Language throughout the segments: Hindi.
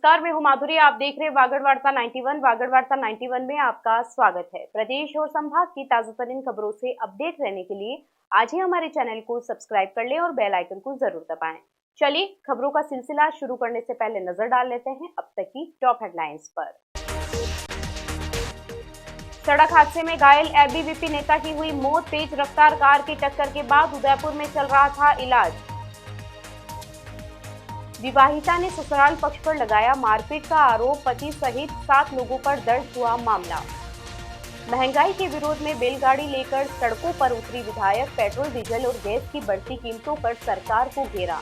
नमस्कार, मैं हूं माधुरी। आप देख रहे हैं वागड़ वार्ता 91। वागड़ वार्ता 91 में आपका स्वागत है। प्रदेश और संभाग की ताजातरीन खबरों से अपडेट रहने के लिए आज ही हमारे चैनल को सब्सक्राइब कर लें और बेल आइकन को जरूर दबाएं। चलिए खबरों का सिलसिला शुरू करने से पहले नजर डाल लेते हैं अब तक की टॉप हेडलाइंस पर। सड़क हादसे में घायल एबीवीपी नेता की हुई मौत। तेज रफ्तार कार की टक्कर के बाद उदयपुर में चल रहा था इलाज। विवाहिता ने ससुराल पक्ष पर लगाया मारपीट का आरोप। पति सहित 7 लोगों पर दर्ज हुआ मामला। महंगाई के विरोध में बैलगाड़ी लेकर सड़कों पर उतरी विधायक। पेट्रोल, डीजल और गैस की बढ़ती कीमतों पर सरकार को घेरा।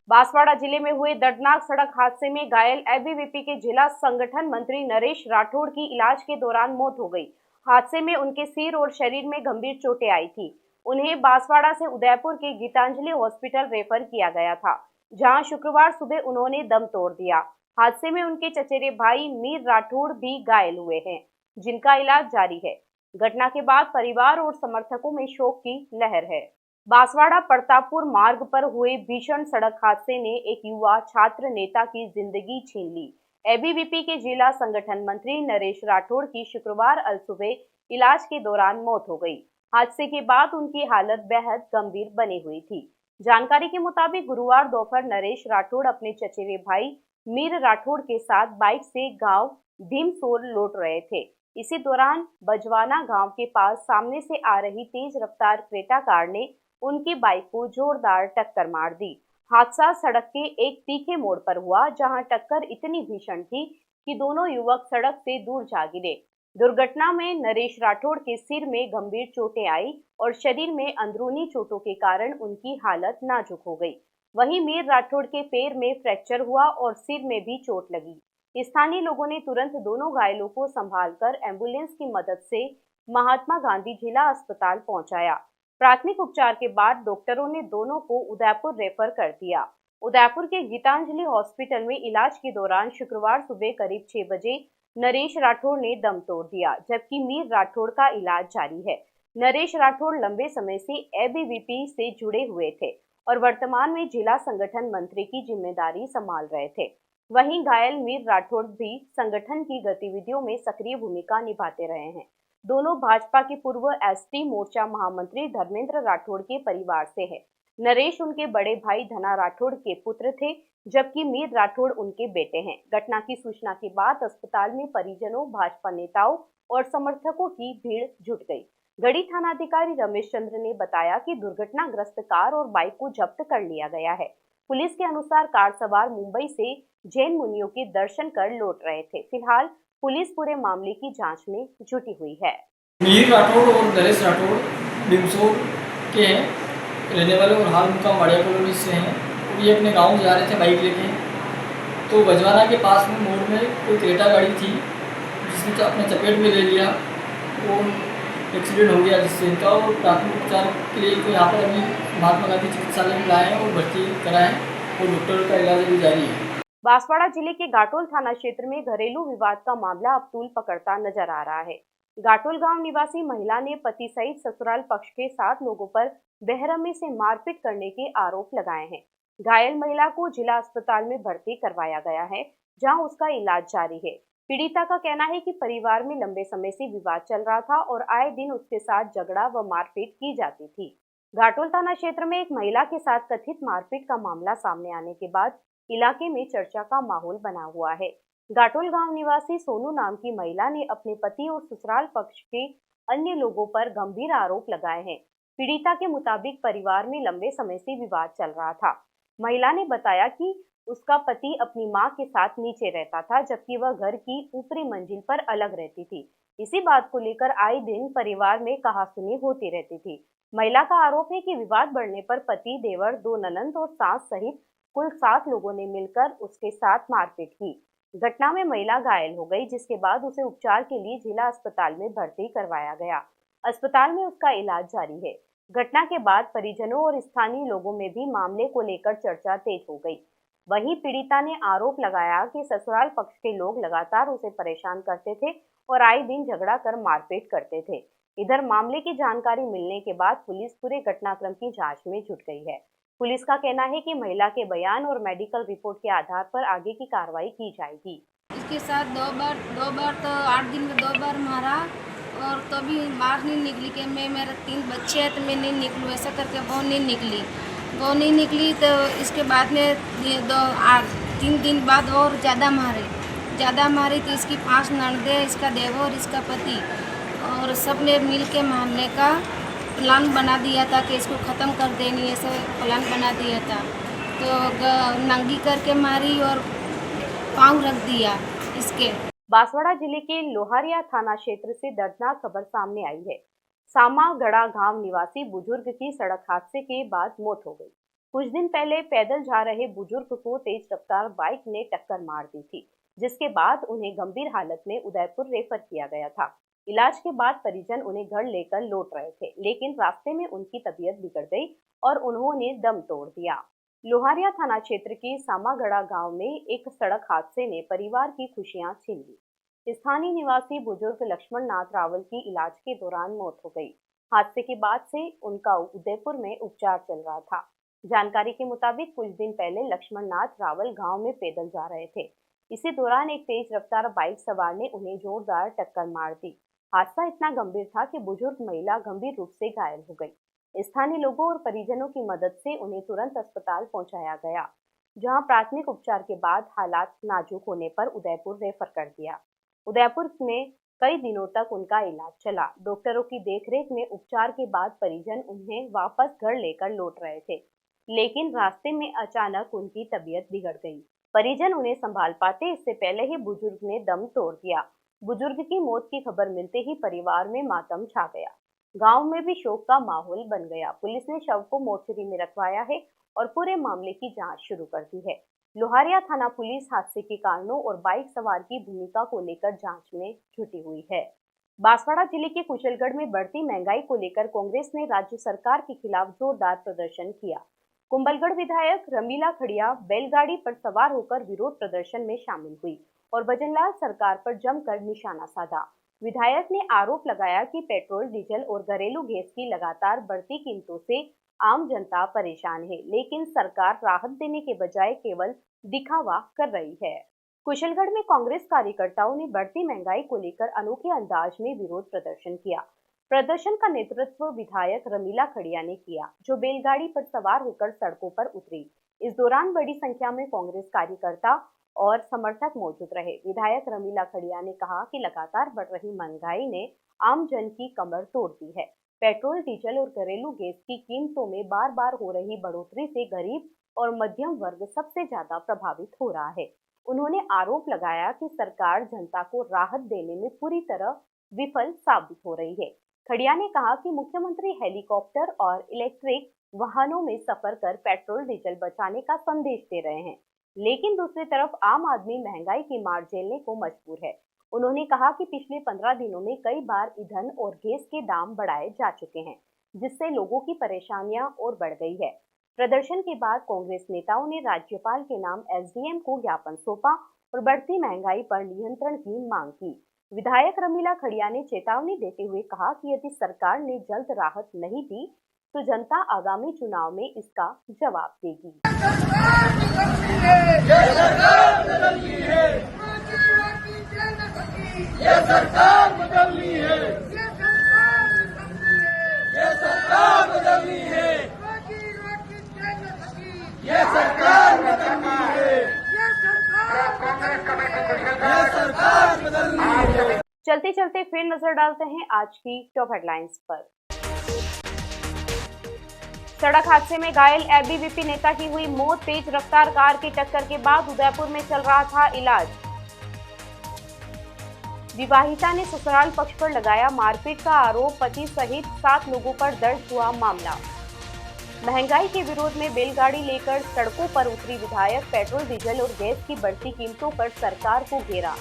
बांसवाड़ा जिले में हुए दर्दनाक सड़क हादसे में घायल एबीवीपी के जिला संगठन मंत्री नरेश राठौड़ की इलाज के दौरान मौत हो गई। हादसे में उनके सिर और शरीर में गंभीर चोटें आई थी। उन्हें बांसवाड़ा से उदयपुर के गीतांजलि हॉस्पिटल रेफर किया गया था, जहां शुक्रवार सुबह उन्होंने दम तोड़ दिया। हादसे में उनके चचेरे भाई मीर राठौड़ भी घायल हुए हैं, जिनका इलाज जारी है। घटना के बाद परिवार और समर्थकों में शोक की लहर है। बांसवाड़ा प्रतापपुर मार्ग पर हुए भीषण सड़क हादसे ने एक युवा छात्र नेता की जिंदगी छीन ली। एबीवीपी के जिला संगठन मंत्री नरेश राठौड़ की शुक्रवार अलसुबह इलाज के दौरान मौत हो गई। हादसे के बाद उनकी हालत बेहद गंभीर बनी हुई थी। जानकारी के मुताबिक गुरुवार दोपहर नरेश राठौड़ अपने चचेरे भाई मीर राठौड़ के साथ बाइक से गांव भीमसोर लौट रहे थे। इसी दौरान बजवाना गांव के पास सामने से आ रही तेज रफ्तार क्रेटा कार ने उनकी बाइक को जोरदार टक्कर मार दी। हादसा सड़क के एक तीखे मोड़ पर हुआ, जहां टक्कर इतनी भीषण थी कि दोनों युवक सड़क से दूर जा गिरे। दुर्घटना में नरेश राठौड़ के सिर में गंभीर चोटें आई और शरीर में अंदरूनी चोटों के कारण उनकी हालत नाजुक हो गई। वहीं मीर राठौड़ के पैर में फ्रैक्चर हुआ और सिर में भी चोट लगी। स्थानीय लोगों ने तुरंत दोनों घायलों को संभालकर एम्बुलेंस की मदद से महात्मा गांधी जिला अस्पताल पहुंचाया। प्राथमिक उपचार के बाद डॉक्टरों ने दोनों को उदयपुर रेफर कर दिया। उदयपुर के गीतांजलि हॉस्पिटल में इलाज के दौरान शुक्रवार सुबह करीब 6 बजे नरेश राठौड़ ने दम तोड़ दिया, जबकि मीर राठौड़ का इलाज जारी है। नरेश राठौड़ लंबे समय से एबीवीपी से जुड़े हुए थे और वर्तमान में जिला संगठन मंत्री की जिम्मेदारी संभाल रहे थे। वहीं घायल मीर राठौड़ भी संगठन की गतिविधियों में सक्रिय भूमिका निभाते रहे हैं। दोनों भाजपा के पूर्व एसटी मोर्चा महामंत्री धर्मेंद्र राठौड़ के परिवार से है। नरेश उनके बड़े भाई धना राठौड़ के पुत्र थे, जबकि मीर राठौड़ उनके बेटे हैं। घटना की सूचना के बाद अस्पताल में परिजनों, भाजपा नेताओं और समर्थकों की भीड़ जुट गई। गढ़ी थानाधिकारी रमेश चंद्र ने बताया कि दुर्घटनाग्रस्त कार और बाइक को जब्त कर लिया गया है। पुलिस के अनुसार कार सवार मुंबई से जैन मुनियों के दर्शन कर लौट रहे थे। फिलहाल पुलिस पूरे मामले की जांच में जुटी हुई है। मीर राठौड़ और नरेश राठौड़ भीमसोर के हैं रहने वाले और हाल उनका माड़िया कॉलोनी से हैं। और ये अपने गांव जा रहे थे बाइक लेके, तो बजवाना के पास में मोड़ में कोई क्रेटा गाड़ी थी जिसने तो अपने चपेट में ले लिया और एक्सीडेंट हो गया, जिससे इनका और प्राथमिक उपचार के लिए इनको यहाँ पर अभी महात्मा गांधी चिकित्सालय में लाए हैं और भर्ती कराएं और डॉक्टर का इलाज अभी जारी है। बांसवाड़ा जिले के घाटोल थाना क्षेत्र में घरेलू विवाद का मामला अब तूल पकड़ता नजर आ रहा है। घाटोल गांव निवासी महिला ने पति सहित ससुराल पक्ष के 7 लोगों पर बेरहमी से मारपीट करने के आरोप लगाए हैं। घायल महिला को जिला अस्पताल में भर्ती करवाया गया है, जहां उसका इलाज जारी है। पीड़िता का कहना है कि परिवार में लंबे समय से विवाद चल रहा था और आए दिन उसके साथ झगड़ा व मारपीट की जाती थी। घाटोल थाना क्षेत्र में एक महिला के साथ कथित मारपीट का मामला सामने आने के बाद इलाके में चर्चा का माहौल बना हुआ है। घाटोल गांव निवासी सोनू नाम की महिला ने अपने पति और ससुराल पक्ष के अन्य लोगों पर गंभीर आरोप लगाए हैं। पीड़िता के मुताबिक परिवार में लंबे समय से विवाद चल रहा था। महिला ने बताया कि उसका पति अपनी मां के साथ नीचे रहता था, जबकि वह घर की ऊपरी मंजिल पर अलग रहती थी। इसी बात को लेकर आए दिन परिवार में कहासुनी होती रहती थी। महिला का आरोप है कि विवाद बढ़ने पर पति, देवर, 2 ननंद और सास सहित कुल 7 लोगों ने मिलकर उसके साथ मारपीट की। घटना में महिला घायल हो गई, जिसके बाद उसे उपचार के लिए जिला अस्पताल में भर्ती करवाया गया। अस्पताल में उसका इलाज जारी है। घटना के बाद परिजनों और स्थानीय लोगों में भी मामले को लेकर चर्चा तेज हो गई। वहीं पीड़िता ने आरोप लगाया कि ससुराल पक्ष के लोग लगातार उसे परेशान करते थे और आए दिन झगड़ा कर मारपीट करते थे। इधर मामले की जानकारी मिलने के बाद पुलिस पूरे घटनाक्रम की जांच में जुट गई है। पुलिस का कहना है कि महिला के बयान और मेडिकल रिपोर्ट के आधार पर आगे की कार्रवाई की जाएगी। इसके साथ दो बार तो 8 दिन में 2 बार मारा, और तो भी बाहर नहीं निकली कि मेरे 3 बच्चे हैं तो मैं नहीं निकलूँ, ऐसा करके वो नहीं निकली। तो इसके बाद में 3 दिन बाद और ज़्यादा मारी तो इसकी 5 ननदें, इसका देवर, इसका पति और सब ने मिल के मारने का प्लान बना दिया था कि इसको ख़त्म कर देनी, ऐसा प्लान बना दिया था। तो नंगी करके मारी और पाँव रख दिया इसके। बांसवाड़ा जिले के लोहारिया थाना क्षेत्र से दर्दनाक खबर सामने आई है। सामागढ़ा गांव निवासी बुजुर्ग की सड़क हादसे के बाद मौत हो गई। कुछ दिन पहले पैदल जा रहे बुजुर्ग को तेज रफ्तार बाइक ने टक्कर मार दी थी, जिसके बाद उन्हें गंभीर हालत में उदयपुर रेफर किया गया था। इलाज के बाद परिजन उन्हें घर लेकर लौट रहे थे, लेकिन रास्ते में उनकी तबीयत बिगड़ गई और उन्होंने दम तोड़ दिया। लोहारिया थाना क्षेत्र के सामागढ़ा गांव में एक सड़क हादसे ने परिवार की खुशियां छीन ली। स्थानीय निवासी बुजुर्ग लक्ष्मण नाथ रावल की इलाज के दौरान मौत हो गई। हादसे के बाद से उनका उदयपुर में उपचार चल रहा था। जानकारी के मुताबिक कुछ दिन पहले लक्ष्मण नाथ रावल गांव में पैदल जा रहे थे। इसी दौरान एक तेज रफ्तार बाइक सवार ने उन्हें जोरदार टक्कर मार दी। हादसा इतना गंभीर था कि बुजुर्ग महिला गंभीर रूप से घायल हो गई। स्थानीय लोगों और परिजनों की मदद से उन्हें तुरंत अस्पताल पहुंचाया गया, जहां प्राथमिक उपचार के बाद हालात नाजुक होने पर उदयपुर रेफर कर दिया। उदयपुर में कई दिनों तक उनका इलाज चला। डॉक्टरों की देखरेख में उपचार के बाद परिजन उन्हें वापस घर लेकर लौट रहे थे, लेकिन रास्ते में अचानक उनकी तबीयत बिगड़ गई। परिजन उन्हें संभाल पाते इससे पहले ही बुजुर्ग ने दम तोड़ दिया। बुजुर्ग की मौत की खबर मिलते ही परिवार में मातम छा गया। गांव में भी शोक का माहौल बन गया। पुलिस ने शव को मोर्चरी में रखवाया है और पूरे मामले की जांच शुरू कर दी है। लोहारिया थाना पुलिस हादसे के कारणों और बाइक सवार की भूमिका को लेकर जांच में जुटी हुई है। बांसवाड़ा जिले के कुशलगढ़ में बढ़ती महंगाई को लेकर कांग्रेस ने राज्य सरकार के खिलाफ जोरदार प्रदर्शन किया। कुंभलगढ़ विधायक रमीला खड़िया बैलगाड़ी पर सवार होकर विरोध प्रदर्शन में शामिल हुई और भजनलाल सरकार पर जमकर निशाना साधा। विधायक ने आरोप लगाया कि पेट्रोल, डीजल और घरेलू गैस की लगातार बढ़ती कीमतों से आम जनता परेशान है, लेकिन सरकार राहत देने के बजाय केवल दिखावा कर रही है। कुशलगढ़ में कांग्रेस कार्यकर्ताओं ने बढ़ती महंगाई को लेकर अनोखे अंदाज में विरोध प्रदर्शन किया। प्रदर्शन का नेतृत्व विधायक रमीला खड़िया ने किया, जो बैलगाड़ी पर सवार होकर सड़कों पर उतरी। इस दौरान बड़ी संख्या में कांग्रेस कार्यकर्ता और समर्थक मौजूद रहे। विधायक रमीला खड़िया ने कहा कि लगातार बढ़ रही महंगाई ने आम जन की कमर तोड़ दी है। पेट्रोल, डीजल और घरेलू गैस की कीमतों में बार बार हो रही बढ़ोतरी से गरीब और मध्यम वर्ग सबसे ज्यादा प्रभावित हो रहा है। उन्होंने आरोप लगाया कि सरकार जनता को राहत देने में पूरी तरह विफल साबित हो रही है। खड़िया ने कहा कि मुख्यमंत्री हेलीकॉप्टर और इलेक्ट्रिक वाहनों में सफर कर पेट्रोल, डीजल बचाने का संदेश दे रहे हैं, लेकिन दूसरी तरफ आम आदमी महंगाई की मार झेलने को मजबूर है। उन्होंने कहा कि पिछले 15 दिनों में कई बार ईंधन और गैस के दाम बढ़ाए जा चुके हैं, जिससे लोगों की परेशानियां और बढ़ गई है। प्रदर्शन के बाद कांग्रेस नेताओं ने राज्यपाल के नाम एसडीएम को ज्ञापन सौंपा और बढ़ती महंगाई पर नियंत्रण की मांग की। विधायक रमीला खड़िया ने चेतावनी देते हुए कहा कि यदि सरकार ने जल्द राहत नहीं दी तो जनता आगामी चुनाव में इसका जवाब देगी। चलते चलते फिर नजर डालते हैं आज की टॉप हेडलाइंस पर। सड़क हादसे में घायल एबीवीपी नेता की हुई मौत। तेज रफ्तार कार की टक्कर के बाद उदयपुर में चल रहा था इलाज। विवाहिता ने ससुराल पक्ष पर लगाया मारपीट का आरोप। पति सहित 7 लोगों पर दर्ज हुआ मामला। महंगाई के विरोध में बैलगाड़ी लेकर सड़कों पर उतरी विधायक। पेट्रोल, डीजल और गैस की बढ़ती कीमतों पर सरकार को घेरा।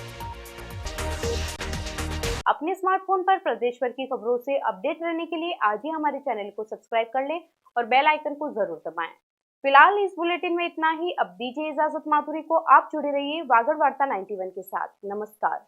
अपने स्मार्टफोन पर प्रदेश भर की खबरों से अपडेट रहने के लिए आज ही हमारे चैनल को सब्सक्राइब कर लें और बेल आइकन को जरूर दबाएं। फिलहाल इस बुलेटिन में इतना ही। अब दीजिए इजाजत माधुरी को। आप जुड़े रहिए वागड़ वार्ता 91 के साथ। नमस्कार।